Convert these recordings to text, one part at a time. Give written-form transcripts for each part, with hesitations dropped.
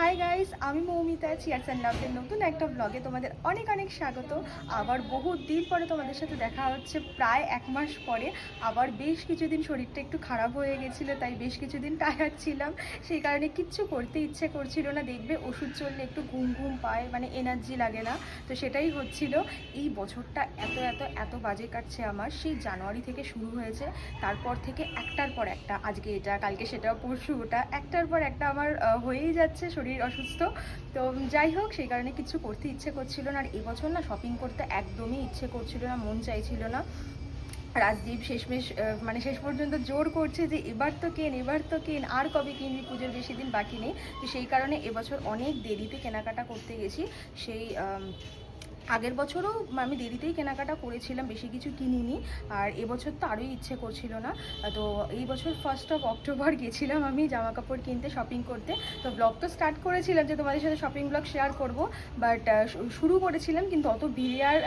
Hi guys, আমি Moumita cheers and লাভের নতুন একটা ব্লগে তোমাদের অনেক অনেক স্বাগত। আবার বহু দিন পরে তোমাদের সাথে দেখা হচ্ছে, প্রায় 1 মাস পরে। আবার বেশ কিছুদিন শরীরটা একটু খারাপ হয়ে গেছিলো, তাই বেশ কিছুদিন টায়ার্ড ছিলাম। সেই কারণে কিচ্ছু করতে ইচ্ছে করছিল না। দেখবে ওষুধ চললে একটু ঘুম ঘুম পায়, মানে এনার্জি লাগে না, তো সেটাই হচ্ছিল। এই বছরটা এত এত এত বাজে কাটছে আমার। সেই জানুয়ারি থেকে শুরু হয়েছে, তারপর থেকে একটার পর একটা, আজকে এটা, কালকে সেটা, পরশু ওটা, একটার পর একটা আমার হয়েই যাচ্ছে শরীর অসুস্থ। তো যাই হোক, সেই কারণে কিছু করতে ইচ্ছে করছিল না। আর এবছর না শপিং করতে একদমই ইচ্ছে করছিল না, মন চাইছিল না। রাজদীপ শেষমেশ মানে শেষ পর্যন্ত জোর করছে যে এবার তো কেন, এবার তো কেন, আর কবে কিনবি, পুজোর বেশি দিন বাকি নেই। তো সেই কারণে এবছর অনেক দেরিতে কেনাকাটা করতে গেছি। সেই আগের বছরও আমি দেরিতেই কেনাকাটা করেছিলাম, বেশি কিছু কিনিনি। আর এবছর তো আরোই ইচ্ছে করছিল না। তো এই বছর 1 অক্টোবর গেছিলাম আমি জামা কাপড় কিনতে, শপিং করতে। তো ব্লগ তো স্টার্ট করেছিলাম যে তোমাদের সাথে শপিং ব্লগ শেয়ার করব, বাট শুরু করেছিলাম, কিন্তু অত ভিড়ে আর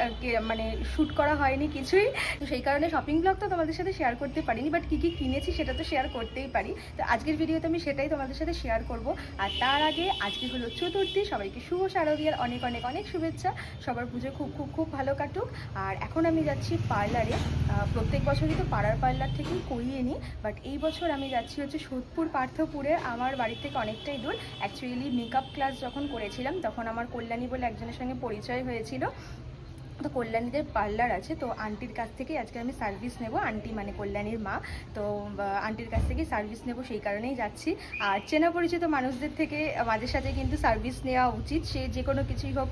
মানে শ্যুট করা হয়নি কিছুই। তো সেই কারণে শপিং ব্লগ তো তোমাদের সাথে শেয়ার করতে পারিনি, বাট কী কী কিনেছি সেটা তো শেয়ার করতেই পারি। তো আজকের ভিডিওতে আমি সেটাই তোমাদের সাথে শেয়ার করব। আর তার আগে, আজকে হলো চতুর্থী, সবাইকে শুভ শারদীয়ার অনেক অনেক অনেক শুভেচ্ছা। সবার পুজো খুব খুব খুব ভালো কাটুক। আর এখন আমি যাচ্ছি পার্লারে। প্রত্যেক বছরই তো পাড়ার পার্লার থেকেই করিয়ে নিই, বাট এই বছর আমি যাচ্ছি হচ্ছে সোদপুর পার্থপুরে। আমার বাড়ির থেকে অনেকটাই দূর। অ্যাকচুয়ালি মেকআপ ক্লাস যখন করেছিলাম তখন আমার কল্যাণী বলে একজনের সঙ্গে পরিচয় হয়েছিল। তো কল্যাণীদের পার্লার আছে, তো আন্টির কাছ থেকেই আজকে আমি সার্ভিস নেব। আন্টি মানে কল্যাণীর মা। তো আন্টির কাছ থেকেই সার্ভিস নেব, সেই কারণেই যাচ্ছি। আর চেনা পরিচিত মানুষদের থেকে মাঝে সাঝে কিন্তু সার্ভিস নেওয়া উচিত। সে যে কোনো কিছুই হোক,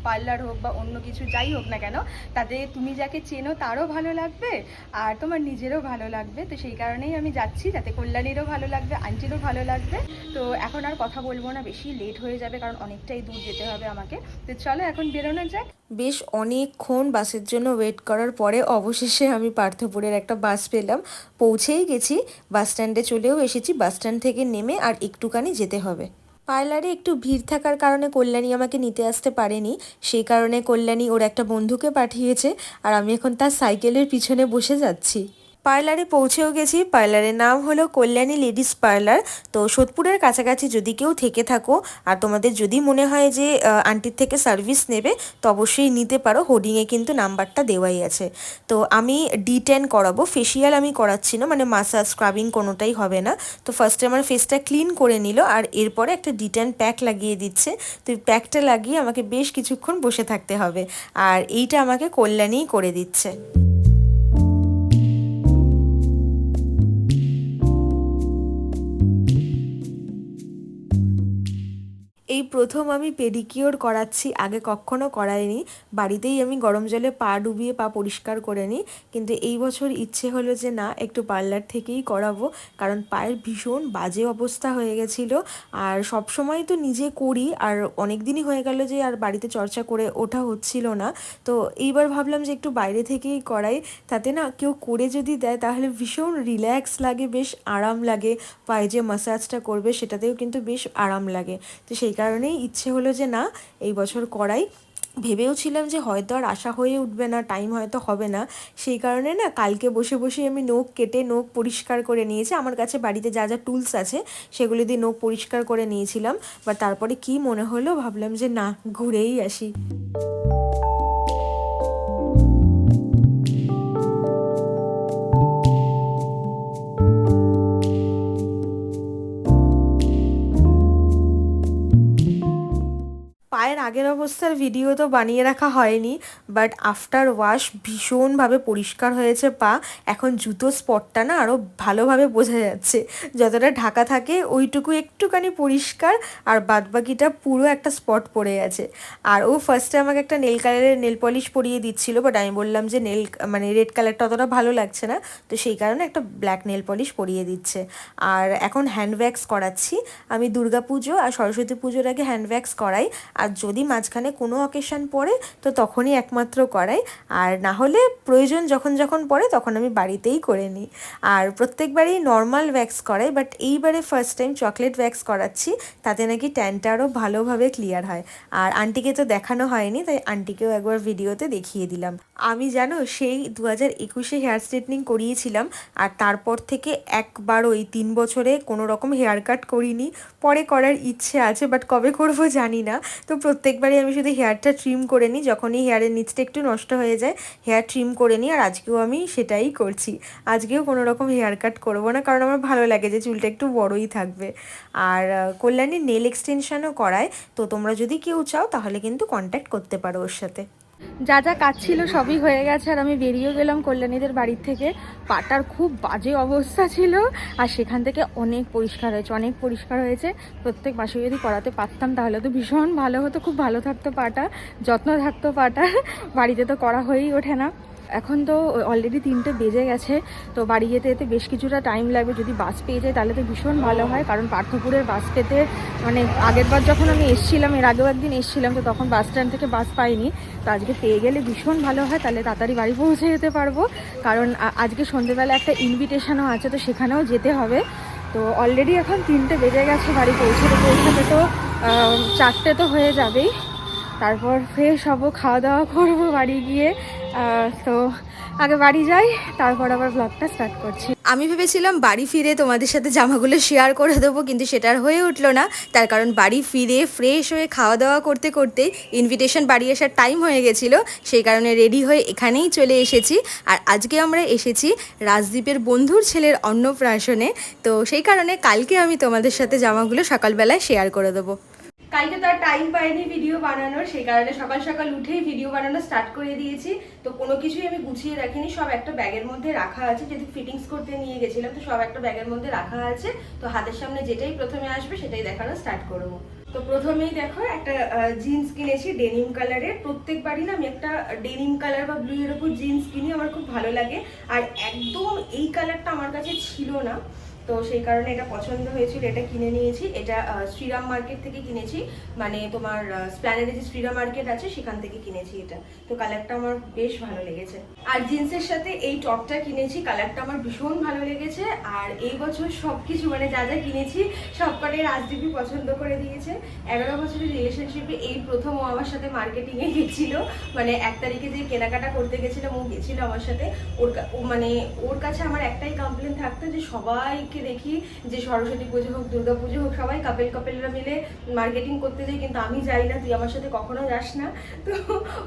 পার্লার হোক বা অন্য কিছু যাই হোক না কেন, তাতে তুমি যাকে চেনো তারও ভালো লাগবে আর তোমার নিজেরও ভালো লাগবে। তো সেই কারণেই আমি যাচ্ছি, যাতে কল্যাণীরও ভালো লাগবে, আন্টিরও ভালো লাগবে। তো এখন আর কথা বলবো না, বেশি লেট হয়ে যাবে, কারণ অনেকটাই দূর যেতে হবে আমাকে। তো চলো এখন বেরোনো যাক। বেশ অনেকক্ষণ বাসের জন্য ওয়েট করার পরে অবশেষে আমি পার্থপুরের একটা বাস পেলাম। পৌঁছেই গেছি, বাস স্ট্যান্ডে চলেও এসেছি। বাস স্ট্যান্ড থেকে নেমে আর একটুখানি যেতে হবে। পার্লারে একটু ভিড় থাকার কারণে কল্যাণী আমাকে নিতে আসতে পারেনি। সেই কারণে কল্যাণী ওর একটা বন্ধুকে পাঠিয়েছে, আর আমি এখন তার সাইকেলের পিছনে বসে যাচ্ছি। পার্লারে পৌঁছেও গেছি। পার্লারের নাম হলো কল্যাণী লেডিস পার্লার। তো সোদপুরের কাছাকাছি যদি কেউ থেকে থাকো আর তোমাদের যদি মনে হয় যে আন্টির থেকে সার্ভিস নেবে, তো অবশ্যই নিতে পারো। হোর্ডিংয়ে কিন্তু নাম্বারটা দেওয়াই আছে। তো আমি D10 করাবো। ফেসিয়াল আমি করাচ্ছি না, মানে মাসাজ স্ক্রাবিং কোনোটাই হবে না। তো ফার্স্টে আমার ফেসটা ক্লিন করে নিল, আর এরপরে একটা D10 প্যাক লাগিয়ে দিচ্ছে। তো এই প্যাকটা লাগিয়ে আমাকে বেশ কিছুক্ষণ বসে থাকতে হবে, আর এইটা আমাকে কল্যাণীই করে দিচ্ছে। এই প্রথম আমি পেডিকিওর করাচ্ছি, আগে কখনো করাইনি। বাড়িতেই আমি গরম জলে পা ডুবিয়ে পা পরিষ্কার করে নিই, কিন্তু এই বছর ইচ্ছে হলো যে না, একটু পার্লার থেকেই করাবো। কারণ পায়ের ভীষণ বাজে অবস্থা হয়ে গেছিলো। আর সব সময় তো নিজে করি, আর অনেক দিনই হয়ে গেল যে আর বাড়িতে চর্চা করে ওঠা হচ্ছিল না। তো এইবার ভাবলাম যে একটু বাইরে থেকেই করাই, তাতে না কেউ করে যদি দেয় তাহলে ভীষণ রিল্যাক্স লাগে, বেশ আরাম লাগে। পায়ে যে মাসাজটা করবে সেটাতেও কিন্তু বেশ আরাম লাগে। তো সেই কারণেই ইচ্ছে হলো যে না, এই বছর করাই। ভেবেও ছিলাম যে হয়তো আর আশা হয়ে উঠবে না, টাইম হয়তো হবে না। সেই কারণে না কালকে বসে বসে আমি নখ কেটে নখ পরিষ্কার করে নিয়েছি। আমার কাছে বাড়িতে যা যা টুলস আছে সেগুলো দিয়ে নখ পরিষ্কার করে নিয়েছিলাম। বা তারপরে কি মনে হলো, ভাবলাম যে না, ঘুরেই আসি। পায়ের আগের অবস্থার ভিডিও তো বানিয়ে রাখা হয়নি, বাট আফটার ওয়াশ ভীষণভাবে পরিষ্কার হয়েছে পা। এখন জুতো স্পটটা না আরও ভালোভাবে বোঝা যাচ্ছে। যতটা ঢাকা থাকে ওইটুকু একটুখানি পরিষ্কার, আর বাদবাকিটা পুরো একটা স্পট পড়ে আছে। আর ও ফার্স্টে আমাকে একটা নেল কালারের নেল পলিশ পরিয়ে দিচ্ছিল, বাট আমি বললাম যে মানে রেড কালারটা অতটা ভালো লাগছে না, তো সেই কারণে একটা ব্ল্যাক নেল পলিশ পরিয়ে দিচ্ছে। আর এখন হ্যান্ড ওয়্যাক্স করাচ্ছি। আমি দুর্গা পুজো আর সরস্বতী পুজোর আগে হ্যান্ড ওয়্যাক্স করাই। আর যদি মাঝখানে কোনো অকেশন পড়ে তো তখনই একমাত্র করাই, আর না হলে প্রয়োজন যখন যখন পড়ে তখন আমি বাড়িতেই করে নিই। আর প্রত্যেকবারই নর্মাল ভ্যাক্স করাই, বাট এইবারে ফার্স্ট টাইম চকলেট ভ্যাক্স করাচ্ছি, তাতে নাকি ট্যানটা আরও ভালোভাবে ক্লিয়ার হয়। আর আন্টিকে তো দেখানো হয়নি, তাই আন্টিকেও একবার ভিডিওতে দেখিয়ে দিলাম। আমি জানো সেই 2021-এ হেয়ার স্ট্রেটনিং করিয়েছিলাম, আর তারপর থেকে একবারও এই 3 বছরে কোনো রকম হেয়ার কাট করিনি। পরে করার ইচ্ছে আছে, বাট কবে করব জানি না। তো প্রত্যেকবারই আমি শুধু হেয়ারটা ট্রিম করে নিই, যখনই হেয়ারের নিচটা একটু নষ্ট হয়ে যায় হেয়ার ট্রিম করে নিই, আর আজকেও আমি সেটাই করছি। আজকেও কোনো রকম হেয়ার কাট করবো না, কারণ আমার ভালো লাগে যে চুলটা একটু বড়ই থাকবে। আর কল্যাণী নেল এক্সটেনশনও করায়, তো তোমরা যদি কেউ চাও তাহলে কিন্তু কন্ট্যাক্ট করতে পারো ওর সাথে। যা যা কাজ ছিল সবই হয়ে গেছে, আর আমি বেরিয়েও গেলাম কল্যাণীদের বাড়ির থেকে। পাটার খুব বাজে অবস্থা ছিল, আর সেখান থেকে অনেক পরিষ্কার হয়েছে। প্রত্যেক মাসে যদি করাতে পারতাম তাহলে তো ভীষণ ভালো হতো, খুব ভালো থাকতো পাটা, যত্ন থাকতো পাটা। বাড়িতে তো করা হয়েই ওঠে না। এখন তো অলরেডি 3টে বেজে গেছে, তো বাড়ি যেতে যেতে বেশ কিছুটা টাইম লাগবে। যদি বাস পেয়ে যায় তাহলে তো ভীষণ ভালো হয়, কারণ পার্থপুরের বাস পেতে মানে আগের বার যখন আমি এসেছিলাম, এর আগেও একদিন এসেছিলাম, তো তখন বাস স্ট্যান্ড থেকে বাস পাইনি। তো আজকে পেয়ে গেলে ভীষণ ভালো হয়, তাহলে তাড়াতাড়ি বাড়ি পৌঁছে যেতে পারবো। কারণ আজকে সন্ধেবেলা একটা ইনভিটেশনও আছে, তো সেখানেও যেতে হবে। তো অলরেডি এখন 3টে বেজে গেছে, বাড়ি পৌঁছাতে তো 4টে তো হয়ে যাবেই। তারপর ফ্রেশ হবো, খাওয়া দাওয়া করবো বাড়ি গিয়ে। তো আগে বাড়ি যাই, তারপর আবার ব্লগটা স্টার্ট করছি। আমি ভেবেছিলাম বাড়ি ফিরে তোমাদের সাথে জামাগুলো শেয়ার করে দেবো, কিন্তু সেটা আর হয়ে উঠলো না। তার কারণ বাড়ি ফিরে ফ্রেশ হয়ে খাওয়া দাওয়া করতে করতে ইনভিটেশন বাড়ি আসার টাইম হয়ে গেছিলো, সেই কারণে রেডি হয়ে এখানেই চলে এসেছি। আর আজকে আমরা এসেছি রাজদীপের বন্ধুর ছেলের অন্নপ্রাশনে, তো সেই কারণে কালকে আমি তোমাদের সাথে জামাগুলো সকালবেলায় শেয়ার করে দেবো। কালকে তো আর টাইম পাইনি ভিডিও বানানোর, সেই কারণে সকাল সকাল উঠেই ভিডিও বানানো স্টার্ট করে দিয়েছি। তো কোনো কিছুই আমি গুছিয়ে রাখিনি, সব একটা ব্যাগের মধ্যে রাখা আছে, যেহেতু ফিটিংস করতে নিয়ে গেছিলাম, তো সব একটা ব্যাগের মধ্যে রাখা আছে। তো হাতের সামনে যেটাই প্রথমে আসবে সেটাই দেখানো স্টার্ট করবো। তো প্রথমেই দেখো একটা জিন্স কিনেছি ডেনিম কালারের। প্রত্যেকবারই না আমি একটা ডেনিম কালার বা ব্লু এর উপর জিন্স কিনি, আমার খুব ভালো লাগে। আর একদম এই কালারটা আমার কাছে ছিল না, তো সেই কারণে এটা পছন্দ হয়েছিল, এটা কিনে নিয়েছি। এটা শ্রীরাম মার্কেট থেকে কিনেছি, মানে তোমার স্প্ল্যানেডে যে শ্রীরাম মার্কেট আছে সেখান থেকে কিনেছি এটা। তো কালারটা আমার বেশ ভালো লেগেছে। আর জিন্সের সাথে এই টপটা কিনেছি, কালারটা আমার ভীষণ ভালো লেগেছে। আর এই বছর সবকিছু মানে যা যা কিনেছি সবকটাই রাজদীপই পছন্দ করে দিয়েছে। 11 বছরের রিলেশনশিপে এই প্রথম ও আমার সাথে মার্কেটিংয়ে গেছিল, মানে 1 তারিখে যে কেনাকাটা করতে গেছিলাম ও গেছিল আমার সাথে। মানে ওর কাছে আমার একটাই কমপ্লেন থাকতো যে সবাইকে দেখি যে সরস্বতী পুজো হোক দুর্গা পুজো হোক সবাই কাপেলরা মিলে মার্কেটিং করতে যাই, কিন্তু আমি যাই না, তুই আমার সাথে কখনো যাস না। তো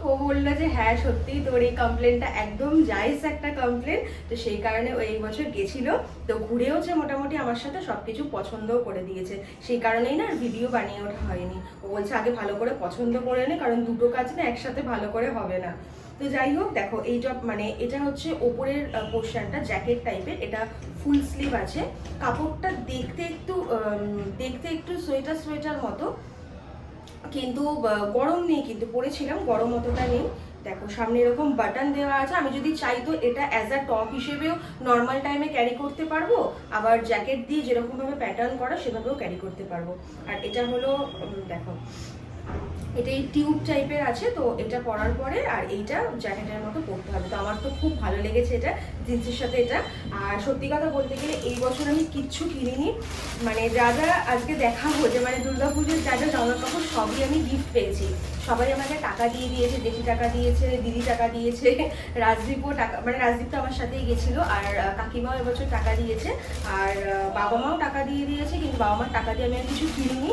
ও বললো যে হ্যাঁ সত্যিই তোর এই কমপ্লেনটা একদম জায়েজ একটা কমপ্লেন। তো সেই কারণে ও এই বছর গেছিল, তো ঘুরেওছে মোটামুটি আমার সাথে, সবকিছু পছন্দও করে দিয়েছে। সেই কারণেই না আর ভিডিও বানিয়ে ওঠা হয়নি। ও বলছে আগে ভালো করে পছন্দ করে নে, কারণ দুটো কাজ না একসাথে ভালো করে হবে না। তো যাই হোক, দেখো এই টপ মানে এটা হচ্ছে ওপরের পোর্শনটা জ্যাকেট টাইপের, এটা ফুল স্লিভ আছে। কাপড়টা দেখতে একটু সোয়েটার মতো, কিন্তু গরম নেই, কিন্তু পরেছিলাম গরম অতটা নেই। দেখো সামনে এরকম বাটন দেওয়া আছে, আমি যদি চাই তো এটা অ্যাজ আ টপ হিসেবেও নর্মাল টাইমে ক্যারি করতে পারবো, আবার জ্যাকেট দিয়ে যেরকম ভাবে প্যাটার্ন করা সেভাবেও ক্যারি করতে পারবো। আর এটা হলো দেখো এটা এই টিউব টাইপের আছে, তো এটা পরার পরে আর এইটা জ্যাকেটের মতো পরতে হবে। তো আমার তো খুব ভালো লেগেছে এটা জিন্সের সাথে এটা। আর সত্যি কথা বলতে গেলে এই বছর আমি কিচ্ছু কিনিনি, মানে যা যা আজকে দেখাবো যে মানে দুর্গাপুজোর যা যা জামা কাপড় সবই আমি গিফট পেয়েছি। সবাই আমাকে টাকা দিয়ে দিয়েছে, জেঠি টাকা দিয়েছে, দিদি টাকা দিয়েছে, রাজদীপও টাকা, মানে রাজদীপ তো আমার সাথেই গেছিলো, আর কাকিমাও এবছর টাকা দিয়েছে, আর বাবা মাও টাকা দিয়ে দিয়েছে, কিন্তু বাবা মার টাকা দিয়ে আমি আর কিছু কিনিনি।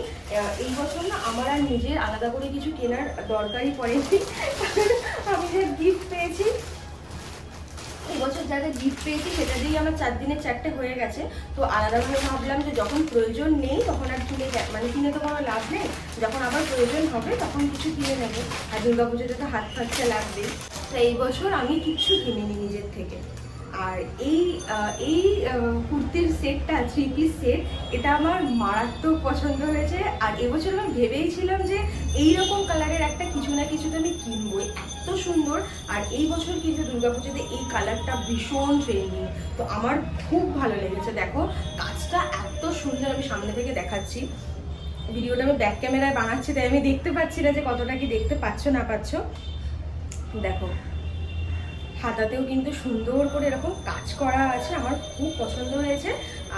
এই বছর না আমার আর নিজের আলাদা করে কিছু কেনার দরকারই পড়েনি, আমি যে গিফট পেয়েছি এবছর যা যা গিফট পেয়েছি সেটা দিয়েই আমার 4 দিনে 4টে হয়ে গেছে। তো আলাদাভাবে ভাবলাম যে যখন প্রয়োজন নেই তখন আর কিনে তো কোনো লাভ নেই, যখন আবার প্রয়োজন হবে তখন কিছু কিনে নেবো। আর দুর্গাপুজোতে তো হাত খরচা লাগবেই। তো এই বছর আমি কিচ্ছু কিনিনি নিজের থেকে। আর এই কুর্তির সেটটা 3 পিস সেট, এটা আমার মারাত্মক পছন্দ হয়েছে। আর এবছর আমি ভেবেইছিলাম যে এইরকম কালারের একটা কিছু না কিছু তো আমি কিনবই, এত সুন্দর। আর এই বছর কিন্তু দুর্গাপুজোতে এই কালারটা ভীষণ ট্রেন্ডিং, তো আমার খুব ভালো লেগেছে। দেখো কাজটা এত সুন্দর, আমি সামনে থেকে দেখাচ্ছি। ভিডিওটা আমি ব্যাক ক্যামেরায় বানাচ্ছি, তাই আমি দেখতে পাচ্ছি না যে কতটা কি দেখতে পাচ্ছ না পাচ্ছ। দেখো হাতাতেও কিন্তু সুন্দর করে এরকম কাজ করা আছে, আমার খুব পছন্দ হয়েছে।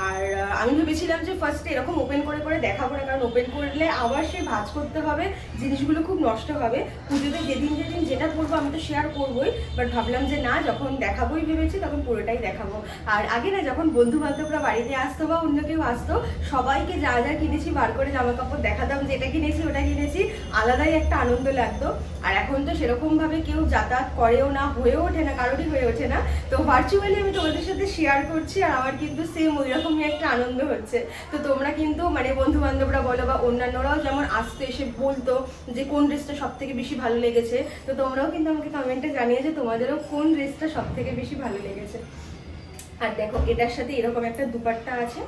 আর আমি ভেবেছিলাম যে ফার্স্টে এরকম ওপেন করে করে দেখাবো না, কারণ ওপেন করলে আবার সে ভাঁজ করতে হবে, জিনিসগুলো খুব নষ্ট হবে। পুজোতে যেদিন যেদিন যেটা করবো আমি তো শেয়ার করবোই, বাট ভাবলাম যে না, যখন দেখাবোই ভেবেছি তখন পুরোটাই দেখাবো। আর আগে না যখন বন্ধু বান্ধবরা বাড়িতে আসতো বা অন্য কেউ আসতো, সবাইকে যা যা কিনেছি বার করে জামা কাপড় দেখাতাম, যে এটা কিনেছি ওটা কিনেছি, আলাদাই একটা আনন্দ লাগতো। আর এখন তো সেরকমভাবে কেউ যাতায়াত করেও না, হয়েও ওঠে না, কারোরই হয়ে ওঠে না। তো ভার্চুয়ালি আমি তোমাদের সাথে শেয়ার করছি, আর আমার কিন্তু সেম ওই রকমই একটা আনন্দ হচ্ছে। তো তোমরা কিন্তু মানে বন্ধু বান্ধবরা বলো বা অন্যান্যরাও যেমন আসতো, এসে বলতো যে কোন ড্রেসটা সব থেকে বেশি ভালো লেগেছে, তো তোমরাও কিন্তু আমাকে কমেন্টে জানিয়ে যে তোমাদেরও কোন ড্রেসটা সব থেকে বেশি ভালো লেগেছে। আর দেখো এটার সাথে এরকম একটা দুপাট্টা আছে,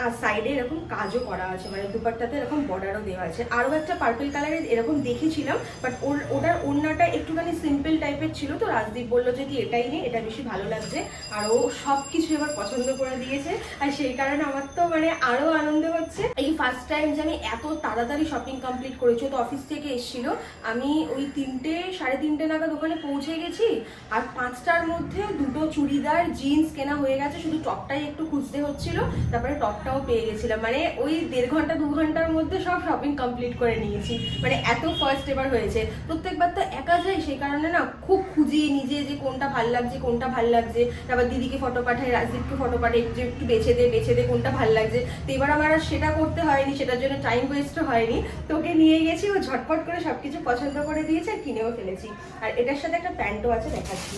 আর সাইডে এরকম কাজও করা আছে, মানে দুপাট্টাতে এরকম বর্ডারও দেওয়া আছে। আরও একটা পার্পল কালারের এরকম দেখেছিলাম, বাট ওটার ওড়নাটা একটুখানি সিম্পল টাইপের ছিল, তো রাজদীপ বললো যে এটাই নেই, এটা বেশি ভালো লাগছে। আর ও সব কিছু এবার পছন্দ করে দিয়েছে, আর সেই কারণে আমার তো মানে আরও আনন্দ হচ্ছে। এই ফার্স্ট টাইম যে আমি এত তাড়াতাড়ি শপিং কমপ্লিট করেছি। তো অফিস থেকে এসেছিল, আমি ওই 3টে সাড়ে 3টে নাগাদ ওখানে পৌঁছে গেছি, আর 5টার মধ্যে দুটো চুড়িদার জিন্স কেনা হয়ে গেছে, শুধু টপটাই একটু খুঁজতে হচ্ছিল, তারপরে টপটাও পেয়ে গেছিলাম। মানে ওই 1.5 ঘন্টা 2 ঘন্টার মধ্যে সব শপিং কমপ্লিট করে নিয়েছি, মানে এত ফার্স্ট এবার হয়েছে। প্রত্যেকবার তো একা যাই, সেই কারণে না খুব খুঁজি নিজে যে কোনটা ভাল লাগছে কোনটা ভাল লাগছে, তারপর দিদিকে ফটো পাঠাই, রাজদীপকে ফটো পাঠাই, একটু বেছে দে কোনটা ভাল লাগছে। তো এবার আমার আর সেটা করতে হয়নি, সেটার জন্য টাইম ওয়েস্টও হয়নি। তোকে নিয়ে গেছি, ও ঝটপট করে সবকিছু পছন্দ করে দিয়েছে, আর কিনেও ফেলেছি। আর এটার সাথে একটা প্যান্টও আছে, দেখাচ্ছি,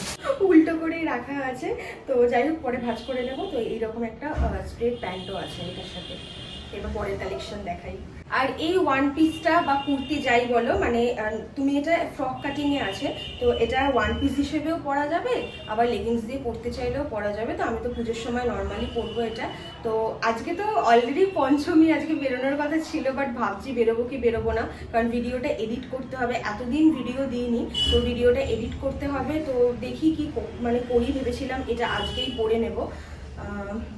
উল্টো করেই রাখা আছে। তো যাই হোক পরে ভাঁজ করে নেবো। তো এইরকম একটা স্ট্রেট প্যান্টও আছে এটার সাথে, এবার পরের কালেকশন দেখাই। আর এই ওয়ান পিসটা বা কুর্তি যাই বলো, মানে তুমি এটা ফ্রক কাটিং এ আছে, তো এটা ওয়ান পিস হিসেবেও পরা যাবে, আবার লেগিংস দিয়ে পরতে চাইলেও পরা যাবে। তো আমি তো পুজোর সময় নর্মালি পরবো এটা। তো আজকে তো অলরেডি পঞ্চমী, আজকে বেরোনোর কথা ছিল, বাট ভাবছি বেরোবো কি বেরোবো না, কারণ ভিডিওটা এডিট করতে হবে, এতদিন ভিডিও দিইনি, তো ভিডিওটা এডিট করতে হবে। তো দেখি কি মানে করি, ভেবেছিলাম এটা আজকেই পরে নেব।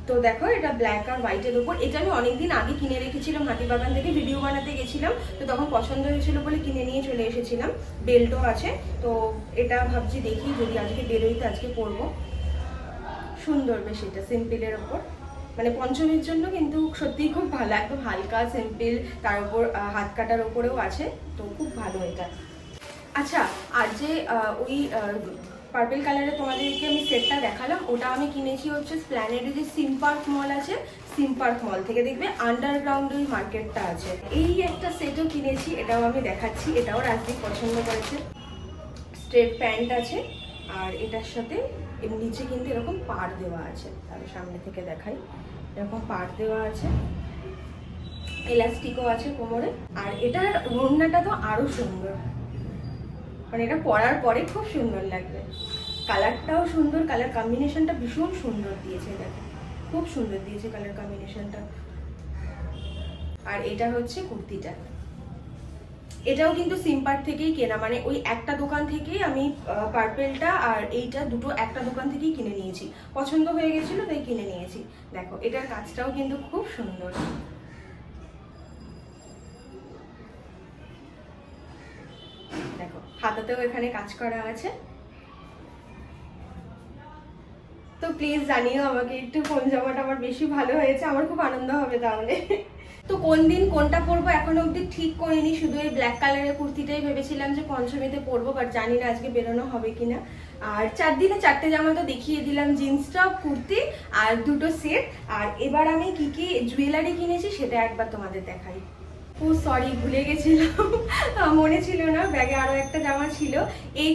তো দেখো এটা ব্ল্যাক আর হোয়াইটের উপর, এটা আমি অনেকদিন আগে কিনে রেখেছিলাম, হাতিবাগান থেকে ভিডিও বানাতে গেছিলাম, তো তখন পছন্দ হয়েছিল বলে কিনে নিয়ে চলে এসেছিলাম। বেল্টও আছে, তো এটা ভাবছি দেখি যদি আজকে বেরোই তো আজকে পরবো। সুন্দর বেশ, এটা সিম্পলের ওপর, মানে পঞ্চমীর জন্য কিন্তু সত্যিই খুব ভালো, একদম হালকা সিম্পল, তার উপর হাত কাটার ওপরেও আছে, তো খুব ভালো এটা। আচ্ছা, আর যে ওই পার্পল কালারে তোমাদেরকে আমি সেটটা দেখালাম, ওটা আমি কিনেছি হচ্ছে স্প্ল্যানেডে যে সিম পার্ক মল আছে, সিম পার্ক মল থেকে, দেখবে আন্ডারগ্রাউন্ড ওই মার্কেটটা আছে। এই একটা সেটও কিনেছি, এটাও আমি দেখাচ্ছি, এটাও রাজদীপ পছন্দ করেছে। স্ট্রেট প্যান্ট আছে, আর এটার সাথে এর নিচে কিন্তু এরকম পাড় দেওয়া আছে, আমি সামনে থেকে দেখাই, এরকম পাড় দেওয়া আছে, এলাস্টিকও আছে কোমরে। আর এটার ওড়নাটা তো আরো সুন্দর, মানে এটা পরার পরে খুব সুন্দর লাগবে। কালারটাও সুন্দর, কালার কম্বিনেশনটা ভীষণ সুন্দর দিয়েছে, দেখো খুব সুন্দর দিয়েছে কালার কম্বিনেশনটা। আর এটা হচ্ছে কুর্তিটা, এটাও কিন্তু সিম্পার থেকেই কেনা, মানে ওই একটা দোকান থেকেই আমি পার্পেলটা আর এইটা দুটো একটা দোকান থেকেই কিনে নিয়েছি, পছন্দ হয়ে গেছিল তাই কিনে নিয়েছি। দেখো এটার কাজটাও কিন্তু খুব সুন্দর, দেখো হাতাতেও এখানে কাজ করা আছে। তো প্লিজ জানিও আমাকে একটু কোন জামাটা আমার বেশি ভালো হয়েছে, আমার খুব আনন্দ হবে তাহলে। তো কোন দিন কোনটা পরবো এখনো অব্দি ঠিক করিনি, শুধু এই ব্ল্যাক কালারের কুর্তিটাই ভেবেছিলাম যে পঞ্চমীতে পরবো, বাট জানি না আজকে বেরোনো হবে কিনা। আর 4 দিনে 4টে জামা তো দেখিয়ে দিলাম, জিন্স টপ, কুর্তি আর দুটো সেট। আর এবার আমি কি কি জুয়েলারি কিনেছি সেটা একবার তোমাদের দেখাই। ও সরি, ভুলে গেছিলাম, মনে ছিল না, ব্যাগে আরো একটা জামা ছিল। এই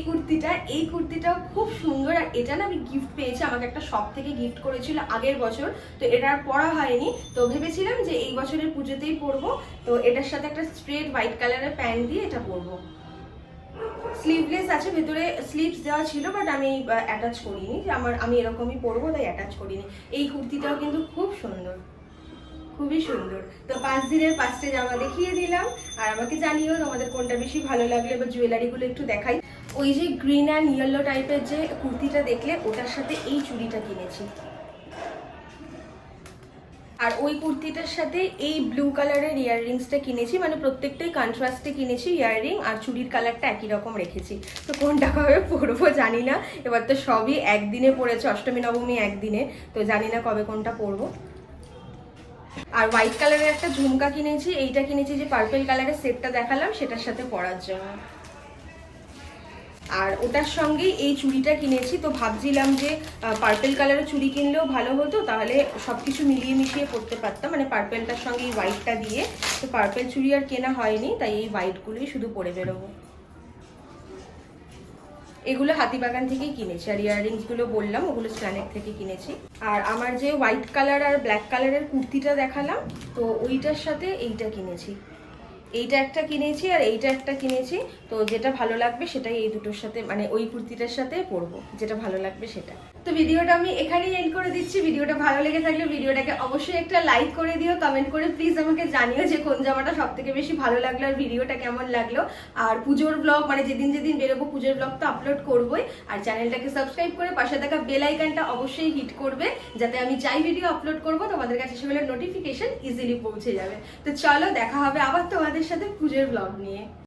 কুর্তিটাও খুব সুন্দর, আর এটা না আমি গিফট পেয়েছি, আমাকে একটা শপ থেকে গিফট করেছিল আগের বছর, তো এটা আর পরা হয়নি, তো ভেবেছিলাম যে এই বছরের পুজোতেই পরবো। তো এটার সাথে একটা স্ট্রেট হোয়াইট কালারের প্যান্ট দিয়ে এটা পরবো, স্লিভলেস আছে, ভেতরে স্লিভস দেওয়া ছিল, বাট আমি অ্যাটাচ করিনি, যে আমি এরকমই পরবো তাই অ্যাটাচ করিনি। এই কুর্তিটাও কিন্তু খুব সুন্দর, খুবই সুন্দর। তো 5 দিনের 5টে জামা দেখিয়ে দিলাম, আর আমাকে জানিও তোমাদের কোনটা বেশি ভালো লাগলে। এবার জুয়েলারিগুলো একটু দেখাই। ওই যে গ্রিন অ্যান্ড ইয়েলো টাইপের যে কুর্তিটা দেখলে, ওটার সাথে এই চুড়িটা কিনেছি, আর ওই কুর্তিটার সাথে এই ব্লু কালারের ইয়াররিংসটা কিনেছি, মানে প্রত্যেকটাই কন্ট্রাস্টে কিনেছি ইয়াররিং, আর চুড়ির কালারটা একই রকম রেখেছি। তো কোনটা কবে পরবো জানি না, এবার তো সবই একদিনে পড়েছে, অষ্টমী নবমী একদিনে, তো জানি না কবে কোনটা পরবো। আর হোয়াইট কালারের একটা ঝুমকা কিনেছি, এইটা কিনেছি যে পার্পল কালারের সেটটা দেখালাম সেটার সাথে পরার জন্য। আর ওটার সঙ্গেই এই চুড়িটা কিনেছি, তো ভাবছিলাম যে পার্পল কালারের চুড়ি কিনলেও ভালো হতো, তাহলে সবকিছু মিলিয়ে মিশিয়ে পরতে পারতাম, মানে পার্পলটার সঙ্গে এই হোয়াইটটা দিয়ে। তো পার্পল চুড়ি আর কেনা হয়নি, তাই এই হোয়াইটগুলোই শুধু পরে বেরোবো। এগুলো হাতিবাগান থেকেই কিনেছি, আর ইয়াররিংসগুলো বললাম ওগুলো স্ট্যানেট থেকে কিনেছি। আর আমার যে হোয়াইট কালার আর ব্ল্যাক কালারের কুর্তিটা দেখালাম, তো ওইটার সাথে এইটা কিনেছি, এইটা একটা কিনেছি আর এইটা একটা কিনেছি। তো যেটা ভালো লাগবে সেটাই এই দুটোর সাথে, মানে ওই কুর্তিটার সাথে পরবো, যেটা ভালো লাগবে সেটা। তো ভিডিওটা আমি এখানেই এন্ড করে দিচ্ছি। ভিডিওটা ভালো লেগে থাকলে ভিডিওটাকে অবশ্যই একটা লাইক করে দিও, কমেন্ট করে প্লিজ আমাকে জানিও যে কোন জামাটা সব থেকে বেশি ভালো লাগলো আর ভিডিওটা কেমন লাগলো। আর পুজোর ব্লগ, মানে যেদিন যেদিন বেরোবো পুজোর ব্লগ তো আপলোড করবোই। আর চ্যানেলটাকে সাবস্ক্রাইব করে পাশে থাকা বেল আইকনটা অবশ্যই হিট করবে, যাতে আমি যাই ভিডিও আপলোড করবো তোমাদের কাছে সেগুলোর নোটিফিকেশন ইজিলি পৌঁছে যাবে। তো চলো দেখা হবে আবার তোমাদের সাথে পুজোর ব্লগ নিয়ে।